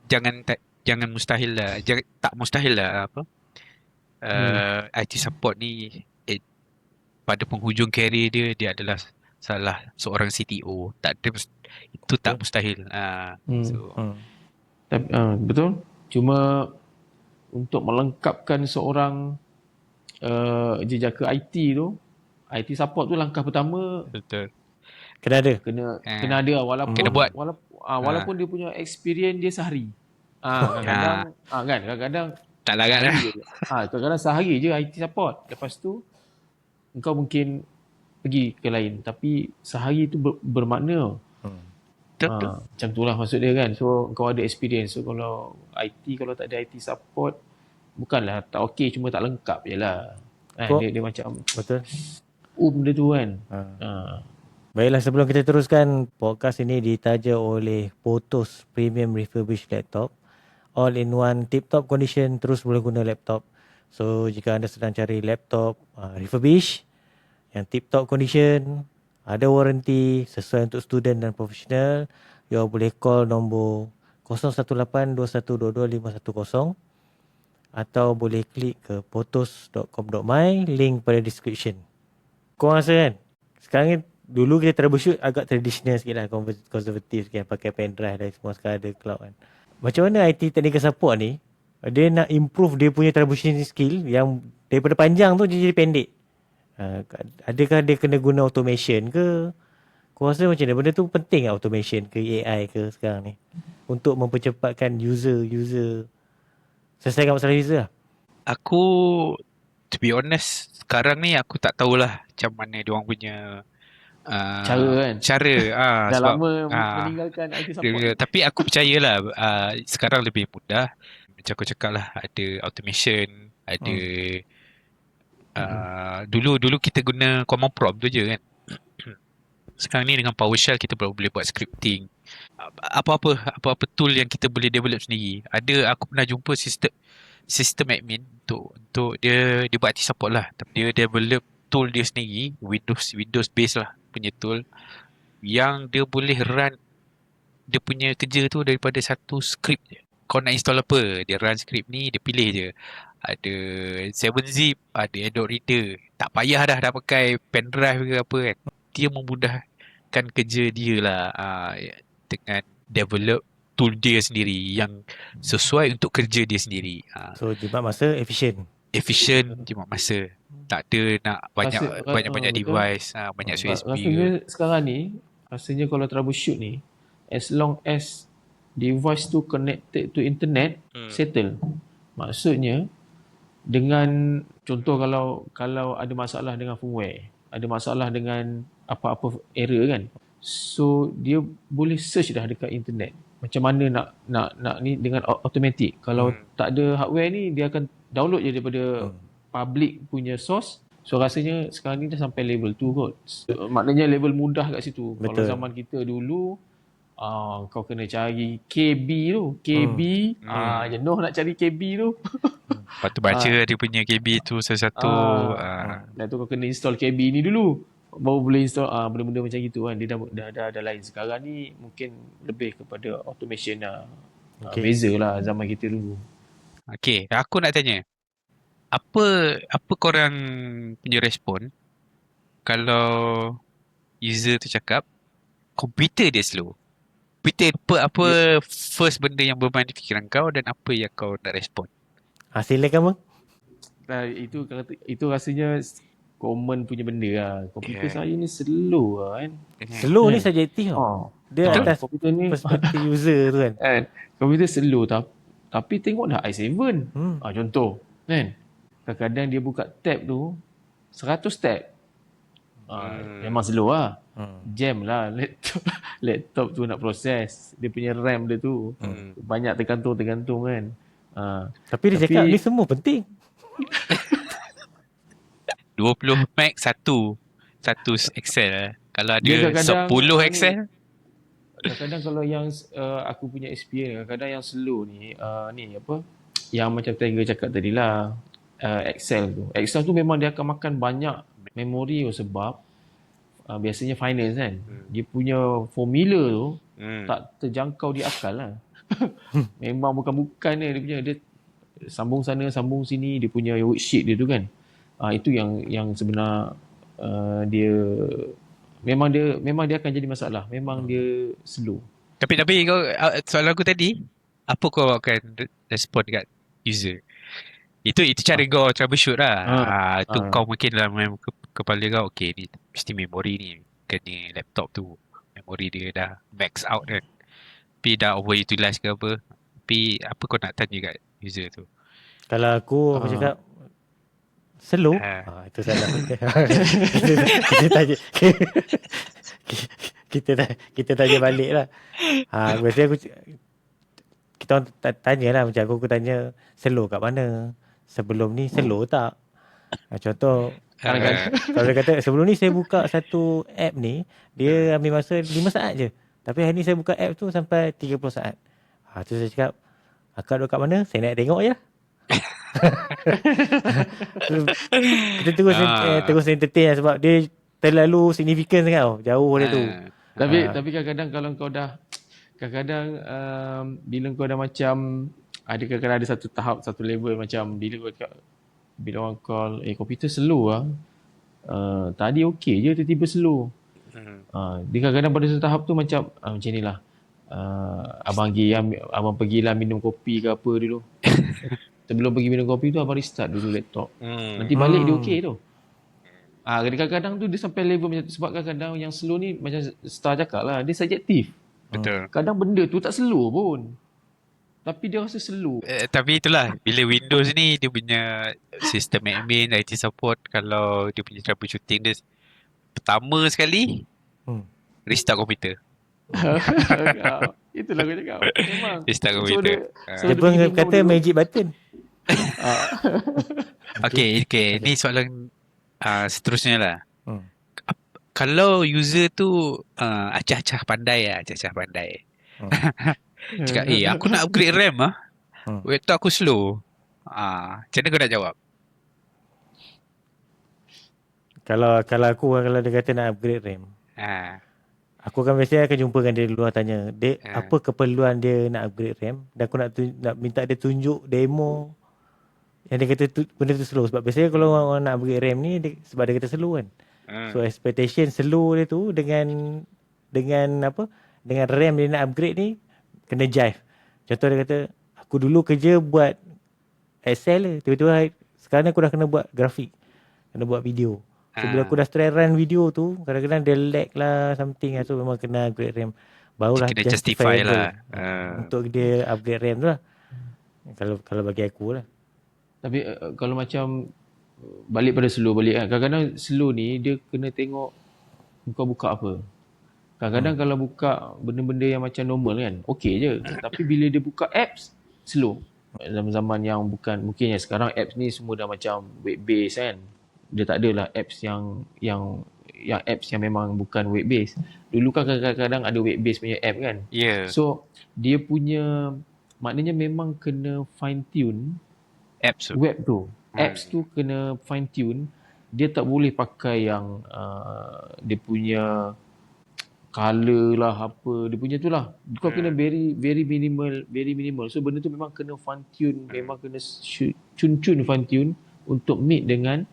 Jangan mustahil lah. Tak mustahil lah IT support ni pada penghujung karier dia adalah salah seorang CTO. Itu tak mustahil. Betul. Cuma untuk melengkapkan seorang jejaka IT tu, IT support tu langkah pertama. Betul. Kena ada. Kena ada walaupun kena buat. Walaupun dia punya experience dia sehari. Kadang-kadang tak larat lah. Kadang-kadang sehari je IT support. Lepas tu engkau mungkin pergi ke lain, tapi sehari tu bermakna. Macam tu lah maksud dia kan. So kau ada experience. So kalau tak ada IT support, bukanlah tak okey, cuma tak lengkap je lah. Dia macam betul. Dia tu kan. Baiklah, sebelum kita teruskan, podcast ini ditaja oleh Potos Premium Refurbished Laptop. All in one, tip-top condition, terus boleh guna laptop. So jika anda sedang cari laptop refurbished yang tip-top condition, ada warranty, sesuai untuk student dan profesional, you boleh call nombor 018-2122-510 atau boleh klik ke potos.com.my, link pada description. Kau rasa kan, sekarang ni, dulu kita troubleshoot agak tradisional sikit lah, konservatif sikit, pakai pendrive dan semua, sekarang ada cloud kan. Macam mana IT technical support ni, dia nak improve dia punya troubleshooting skill yang daripada panjang tu dia jadi pendek. Adakah dia kena guna automation ke? Kau rasa macam mana? Benda tu penting tak, automation ke AI ke sekarang ni, untuk mempercepatkan user selesaikan masalah user lah? Aku, to be honest, sekarang ni aku tak tahulah macam mana diorang punya cara kan. Dah sebab, lama meninggalkan IT support. Tapi aku percayalah sekarang lebih mudah. Macam aku cakap lah, ada automation, ada dulu kita guna command prompt tu je kan. Sekarang ni dengan PowerShell kita boleh buat scripting. Apa-apa tool yang kita boleh develop sendiri. Aku pernah jumpa sistem admin untuk dia buat IT support lah. Tapi dia develop tool dia sendiri, Windows based lah punya tool, yang dia boleh run dia punya kerja tu daripada satu script je. Kau nak install apa, dia run script ni, dia pilih je. Ada 7-zip, ada Android reader. Tak payah dah pakai pendrive ke apa kan. Dia memudahkan kerja dia lah dengan develop tool dia sendiri yang sesuai untuk kerja dia sendiri. So jimat masa, efisien, jimat masa. Tak ada nak banyak device, banyak USB. Rasanya sekarang ni, kalau troubleshoot ni, as long as device tu connected to internet, settle. Maksudnya dengan contoh, kalau ada masalah dengan firmware, ada masalah dengan apa-apa error kan, so dia boleh search dah dekat internet macam mana nak ni dengan automatic. Kalau tak ada hardware ni, dia akan download je daripada public punya source. So rasanya sekarang ni dah sampai level 2 kot. So, maknanya level mudah kat situ. Betul. Kalau zaman kita dulu, kau kena cari KB tu. Jenuh nak cari KB tu. Lepas tu baca dia punya KB tu satu-satu. Dan tu kau kena install KB ni dulu, baru boleh install benda-benda macam gitu kan. Dia dah lain. Sekarang ni mungkin lebih kepada automation lah. Beza lah zaman kita dulu. Okay, aku nak tanya, apa korang punya respon kalau user tu cakap komputer dia slow? Komputer apa first benda yang bermain di fikiran kau, dan apa yang kau nak respon? Silakan bang. Itu rasanya common punya benda lah. Komputer saya ni slow lah kan. Slow ni subjektif tau. Dia atas komputer ni perspektif user tu kan. Komputer slow tapi tengok dah i7. Contoh kan. Kadang-kadang dia buka tab tu 100 tab. Memang slow lah. Jam lah laptop tu nak proses. Dia punya RAM dia tu banyak tergantung kan. Tapi dia cakap ni semua penting. 20 Mac satu Excel. Kalau ada Dia 10 Excel. Kadang-kadang kalau yang aku punya experience, kadang-kadang yang slow ni yang macam Tiger cakap tadi lah, Excel tu memang dia akan makan banyak memori sebab biasanya finance kan, dia punya formula tu tak terjangkau di akal lah. Memang bukan dia sambung sana sambung sini, dia punya worksheet dia tu kan. Itu yang sebenar dia memang dia akan jadi masalah. Memang dia slow. Tapi kau, soalan aku tadi, apa kau akan respon dekat user? Itu cara kau troubleshoot lah. Tu kau mungkin dalam kepala kau, okay ni mesti memori ni kena laptop tu, memori dia dah max out kan, tapi dah overutilize ke apa. Tapi apa kau nak tanya kat user tu? Kalau aku cakap slow, itu salah. kita tanya balik lah. Biasanya kita orang tanya lah, macam aku tanya slow kat mana, sebelum ni slow tak. Contoh kalau dia kata sebelum ni saya buka satu app ni, dia ambil masa 5 saat je, tapi hari ni saya buka app tu sampai 30 saat. Tu saya cakap, akak duduk kat mana, saya nak tengok je lah. Kita terus entertain lah, sebab dia terlalu signifikan sangat jauh dia tu. Tapi kadang-kadang kalau kau dah bila kau dah macam kadang-kadang ada satu tahap, satu level, macam bila orang call komputer slow lah, tadi okey je tiba-tiba slow. Dia kadang-kadang pada satu tahap tu macam ni lah, abang pergilah minum kopi ke apa dulu. Sebelum pergi minum kopi tu abang restart dulu laptop. Nanti balik dia okey tu. Kadang-kadang tu dia sampai level macam tu. Sebab kadang-kadang yang slow ni macam Star cakap lah, dia subjektif. Betul. Kadang benda tu tak slow pun, tapi dia rasa slow. Tapi itulah, bila Windows ni dia punya sistem admin, IT support, kalau dia punya troubleshooting dia pertama sekali restart komputer. Itulah aku cakap. Memang restart komputer. Dia pun kata magic button. Okay. Ni soalan seterusnya lah. Kalau user tu acah-acah pandai. Cakap, aku nak upgrade RAM laptop aku slow. Macam mana kau nak jawab? Kalau dia kata nak upgrade RAM, aku biasanya akan jumpa dengan dia dulu, tanya dia apa keperluan dia nak upgrade RAM, dan aku nak minta dia tunjuk demo yang dia kata benda tu slow. Sebab biasanya kalau orang nak upgrade RAM ni sebab dia kata slow kan. So expectation slow dia tu dengan RAM dia nak upgrade ni kena jive. Contoh dia kata, aku dulu kerja buat Excel je, tiba-tiba sekarang aku dah kena buat grafik, kena buat video. So bila aku dah try run video tu, kadang-kadang dia lag lah something, so memang kena upgrade RAM. Barulah kena justify lah untuk dia upgrade RAM tu lah. Kalau bagi aku lah. Tapi kalau macam balik pada slow balik kan, kadang-kadang slow ni dia kena tengok kau buka apa. Kadang-kadang kalau buka benda-benda yang macam normal kan, okey je. Tapi bila dia buka apps, slow. Zaman-zaman yang bukan, mungkin yang sekarang apps ni semua dah macam web based kan. Dia tak adalah apps yang apps yang memang bukan web based. Dulu kan kadang-kadang ada web based punya app kan. So dia punya maknanya memang kena fine tune apps web tu. Apps tu kena fine tune. Dia tak boleh pakai yang dia punya color lah apa, dia punya tu lah. Kau kena very minimal. So benda tu memang kena fine tune, memang kena cun fine tune untuk meet dengan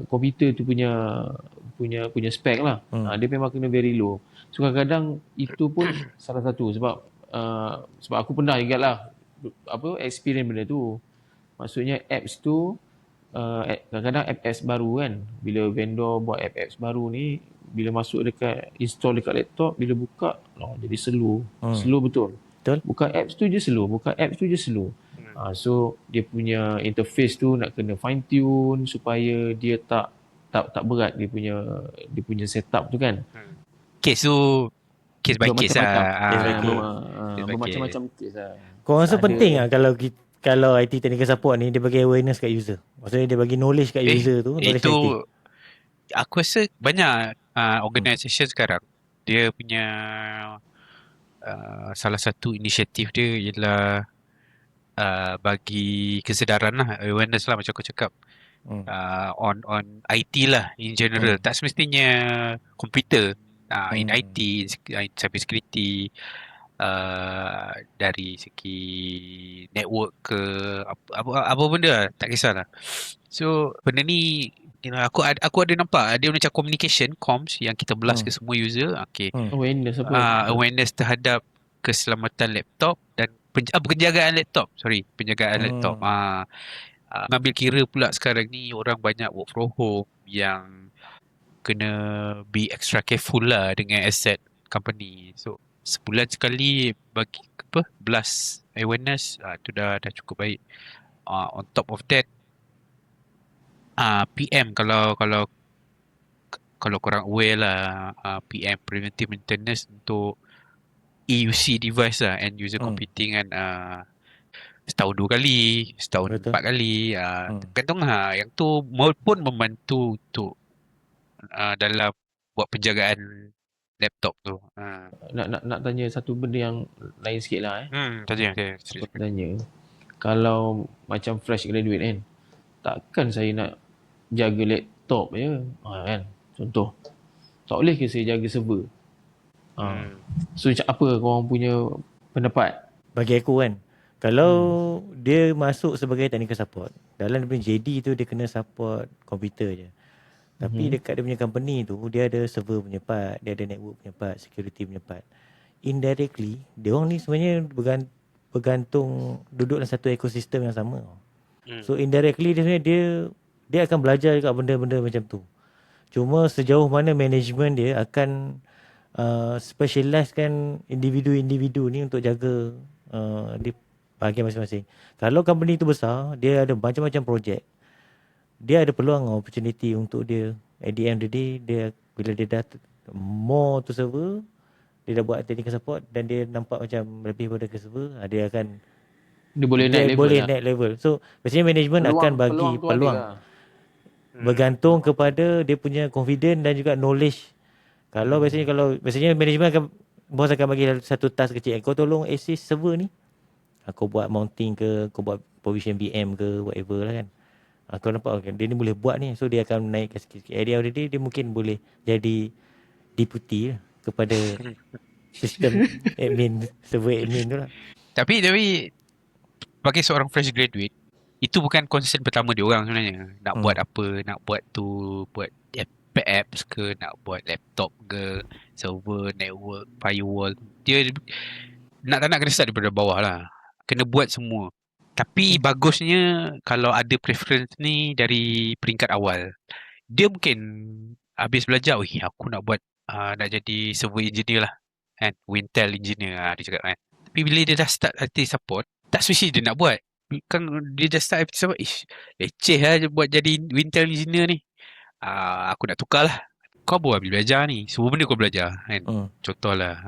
komputer tu punya spek lah. Dia memang kena very low. So kadang-kadang itu pun salah satu sebab aku pernah ingat lah experience benda tu. Maksudnya apps tu kadang-kadang apps baru kan, bila vendor buat apps baru ni, bila masuk dekat install dekat laptop, bila buka jadi slow. Slow betul. Buka apps tu je slow, so dia punya interface tu nak kena fine tune supaya dia tak berat dia punya setup tu kan. Case tu case by case Bermacam-macam case lah. Kau rasa penting lah kalau IT technical support ni dia bagi awareness kat user? Maksudnya dia bagi knowledge kat user tu, knowledge itu IT. Aku rasa banyak organisation sekarang dia punya salah satu inisiatif dia ialah bagi kesedaran lah, awareness lah macam aku cakap. On IT lah in general. Tak semestinya komputer. In IT, in cyber security, dari segi network ke apa benda lah, tak kisahlah. So benda ni aku ada nampak dia macam communication comms yang kita blast ke semua user. Awareness awareness terhadap keselamatan laptop dan penjagaan laptop. Penjagaan laptop. Ngambil kira pula sekarang ni orang banyak work from home yang kena be extra careful lah dengan asset company. So sebulan sekali bagi blast awareness tu dah cukup baik. On top of that PM kalau korang aware lah, PM preventive maintenance untuk EUC device lah, end user computing kan, setahun 2 kali, setahun 4 kali, tergantung lah. Yang tu pun membantu untuk dalam buat penjagaan laptop tu. Nak tanya satu benda yang lain sikit lah. Tanya. Kalau macam fresh graduate kan, takkan saya nak jaga laptop je kan, contoh. Tak boleh ke saya jaga server? So apa korang punya pendapat? Bagi aku kan, kalau dia masuk sebagai technical support, dalam dia punya JD tu dia kena support komputer je. Tapi dekat dia punya company tu, dia ada server punya part, dia ada network punya part, security punya part. Indirectly, dia orang ni sebenarnya bergantung duduk dalam satu ekosistem yang sama. So indirectly dia sebenarnya dia akan belajar juga benda-benda macam tu. Cuma sejauh mana management dia akan specializekan individu-individu ni untuk jaga di bahagian masing-masing. Kalau company tu besar, dia ada macam-macam projek, dia ada peluang opportunity untuk dia at the end of the day, bila dia dah more to server, dia dah buat technical support dan dia nampak macam lebih pada ke server, dia boleh naik level. So biasanya management akan bagi peluang bergantung kepada dia punya confidence dan juga knowledge. Biasanya management bos akan bagi satu task kecil, kau tolong assist server ni, aku buat mounting ke, aku buat provision VM ke, whatever lah kan. Kau nampak dia ni boleh buat ni, so dia akan naikkan sikit-sikit. At the end of the day, dia mungkin boleh jadi deputy lah kepada sistem admin, server admin tu lah. Tapi bagi seorang fresh graduate, itu bukan concern pertama dia orang sebenarnya. Nak buat apa, nak buat apps ke, nak buat laptop ke, server, network, firewall. Dia nak tak nak kena start daripada bawah lah. Kena buat semua. Tapi bagusnya kalau ada preference ni dari peringkat awal. Dia mungkin habis belajar, aku nak buat nak jadi server engineer lah kan, Wintel engineer dia cakap kan. Tapi bila dia dah start IT support, tak semesti dia nak buat. Kan dia dah start IT support, leceh lah buat jadi Wintel engineer ni. Aku nak tukar lah. Kau boleh belajar ni, semua benda kau belajar kan. Contohlah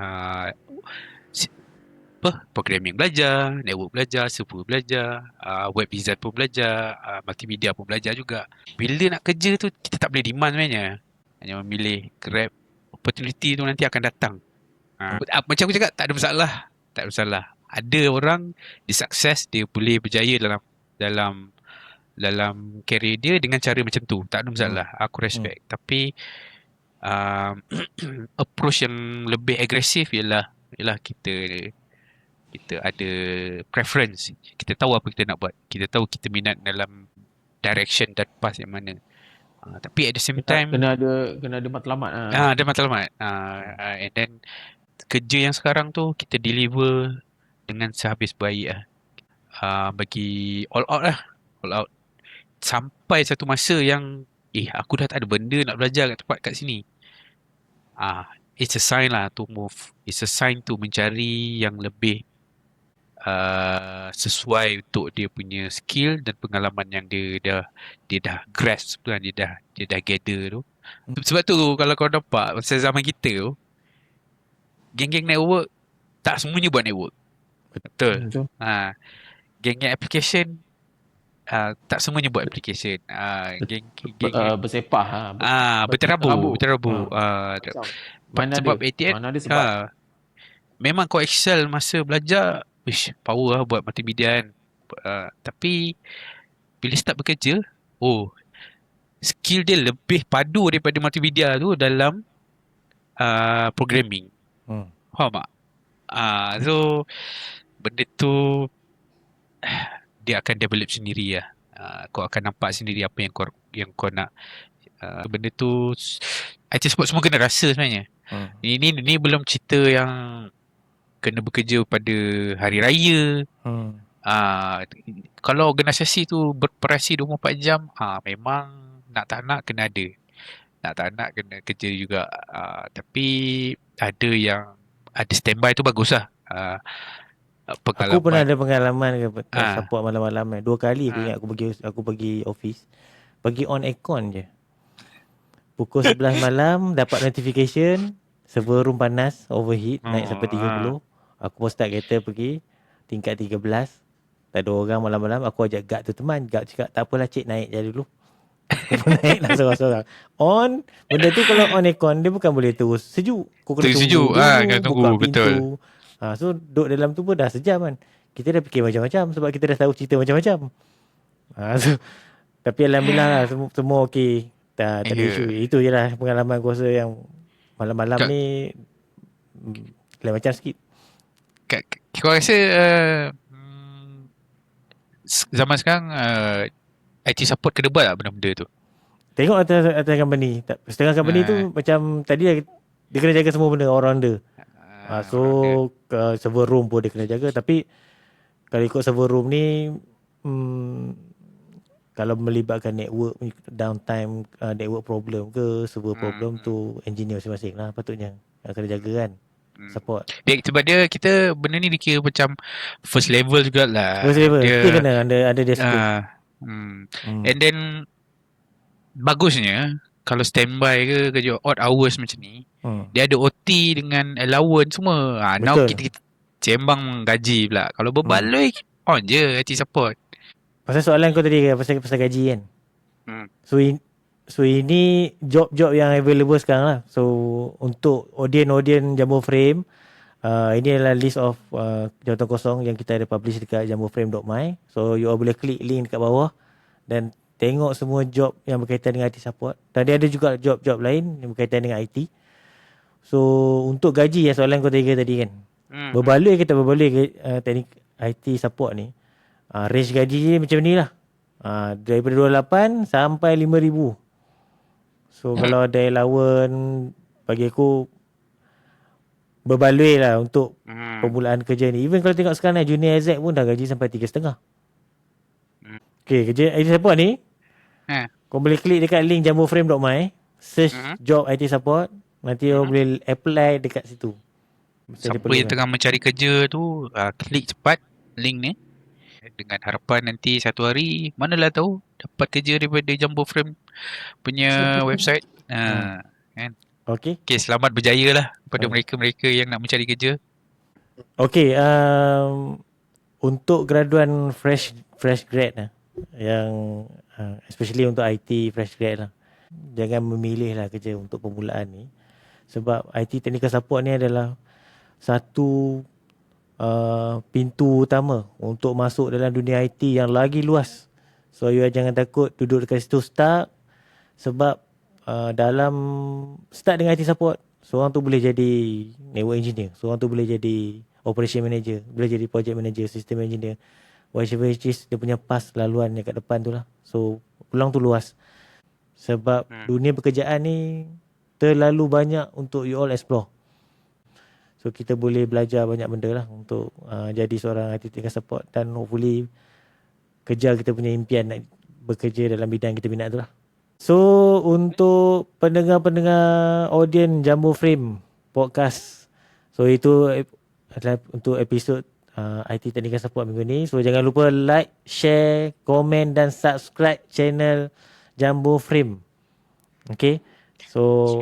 programming belajar, network belajar, server belajar, web design pun belajar, multimedia pun belajar juga. Bila nak kerja tu, kita tak boleh demand sebenarnya. Hanya memilih grab opportunity tu nanti akan datang. Macam aku cakap, tak ada masalah. Tak ada masalah. Ada orang dia sukses, dia boleh berjaya dalam career dia dengan cara macam tu. Tak ada masalah. Aku respect. Tapi approach yang lebih agresif ialah kita ada preference. Kita tahu apa kita nak buat. Kita tahu kita minat dalam direction dan path yang mana. Tapi at the same time kena ada matlamat lah. Ada matlamat. And then kerja yang sekarang tu kita deliver dengan sehabis baik lah. Bagi all out lah. All out. sampai satu masa yang aku dah tak ada benda nak belajar kat tempat kat sini. It's a sign lah to move. It's a sign to mencari yang lebih sesuai untuk dia punya skill dan pengalaman yang dia dah grasp tu kan, dia dah gather tu. Sebab tu kalau kau nampak masa zaman kita tu, geng-geng network tak semuanya buat network. Betul. Geng-geng application tak semuanya buat application. Geng bersepah berterabur. Sebab ATN mana ada sebab memang kau excel masa belajar, power lah buat multimedia kan. Tapi bila start bekerja, skill dia lebih padu daripada multimedia tu dalam programming. Faham tak? So benda tu dia akan develop sendiri lah. Kau akan nampak sendiri apa yang kau nak. Benda tu IT support semua kena rasa sebenarnya. Ini belum cerita yang kena bekerja pada hari raya. Kalau organisasi tu beroperasi 24 jam, memang nak tak nak kena ada. Nak tak nak kena kerja juga. Tapi ada yang ada standby tu bagus lah. Aku pernah ada pengalaman support malam-malam. 2 kali aku ingat aku pergi office. Pergi on aircon je. Pukul 11 malam dapat notification server room panas, overheat, naik sampai 30. Aku pun start kereta pergi tingkat 13. Tak ada orang malam-malam. Aku ajak guard tu teman. Guard cakap, tak apalah cik, naik je dulu. Aku pun naik lah seorang-seorang. Benda tu kalau on aircon, dia bukan boleh terus sejuk. Kau kena tunggu sejuk, dulu, tunggu, buka pintu. Betul. So duduk dalam tu pun dah sejam kan. Kita dah fikir macam-macam sebab kita dah tahu cerita macam-macam. So, tapi alhamdulillah lah, semua okey. Tak ada isu. Itu je lah pengalaman aku rasa yang malam-malam ni lain macam sikit. Kau rasa zaman sekarang IT support kena buat tak benda-benda tu? Tengok atas company. Setengah company tu macam tadi dia kena jaga semua benda all rounder. So server room pun dia kena jaga. Tapi kalau ikut server room ni kalau melibatkan network downtime, network problem ke server problem tu engineer masing-masing lah patutnya yang kena jaga kan. Support. Sebab kita benda ni dikira macam first level jugalah. First level. Dia kena ada dia skill. And then bagusnya kalau standby ke kerja odd hours macam ni, dia ada OT dengan allowance semua. Now kita cembang gaji pula. Kalau berbaloi on je IT support. Pasal soalan kau tadi pasal gaji kan. So ini job-job yang available sekarang lah. So untuk audience Jumbo Frame, ini adalah list of jawatan kosong yang kita ada publish dekat jamboframe.my. So you all boleh klik link dekat bawah dan tengok semua job yang berkaitan dengan IT support. Dan dia ada juga job-job lain yang berkaitan dengan IT. So untuk gaji ya, soalan kau tadi kan. Berbaloi ke tak berbaloi teknik IT support ni. Range gaji ni macam ni lah. Daripada 28 sampai 5,000. So kalau ada allowance, bagi aku berbaloi lah untuk permulaan kerja ni. Even kalau tengok sekarang junior exec pun dah gaji sampai 3,5. Okay, kerja IT support ni kau boleh klik dekat link jamboframe.my, search job IT support, nanti kau boleh apply dekat situ. Siapa yang tengah mencari kerja tu, klik cepat link ni, dengan harapan nanti satu hari manalah tahu dapat kerja daripada Jumbo Frame punya website. Kan? Okay, selamat berjaya lah kepada mereka-mereka yang nak mencari kerja. Okay, untuk graduan fresh grad lah, yang especially untuk IT fresh grad lah, jangan memilih lah kerja untuk permulaan ni. Sebab IT technical support ni adalah satu pintu utama untuk masuk dalam dunia IT yang lagi luas. So you jangan takut duduk dekat situ start. Sebab dalam start dengan IT support, seorang tu boleh jadi network engineer, seorang tu boleh jadi operation manager, boleh jadi project manager, system engineer, whichever it is, dia punya path laluan dekat depan tu lah. So peluang tu luas. Sebab dunia pekerjaan ni terlalu banyak untuk you all explore. So kita boleh belajar banyak benda lah untuk jadi seorang IT technical support, dan hopefully kejar kita punya impian nak bekerja dalam bidang kita minat tu lah. So untuk pendengar-pendengar audience Jambu Frame Podcast, so itu adalah untuk episod IT Technical Support minggu ni. So jangan lupa like, share, komen dan subscribe channel Jambu Frame. Okay. So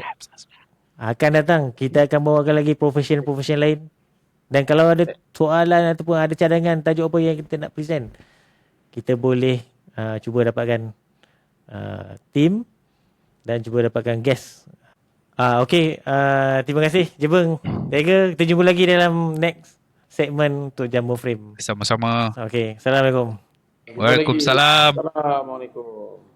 akan datang kita akan bawakan lagi profession lain. Dan kalau ada soalan ataupun ada cadangan tajuk apa yang kita nak present, kita boleh cuba dapatkan team dan cuba dapatkan guest. Okay, terima kasih Jebeng, Tiger. Kita jumpa lagi dalam next segmen untuk Jambu Frame. Sama-sama. Okay, Assalamualaikum. Waalaikumsalam. Assalamualaikum.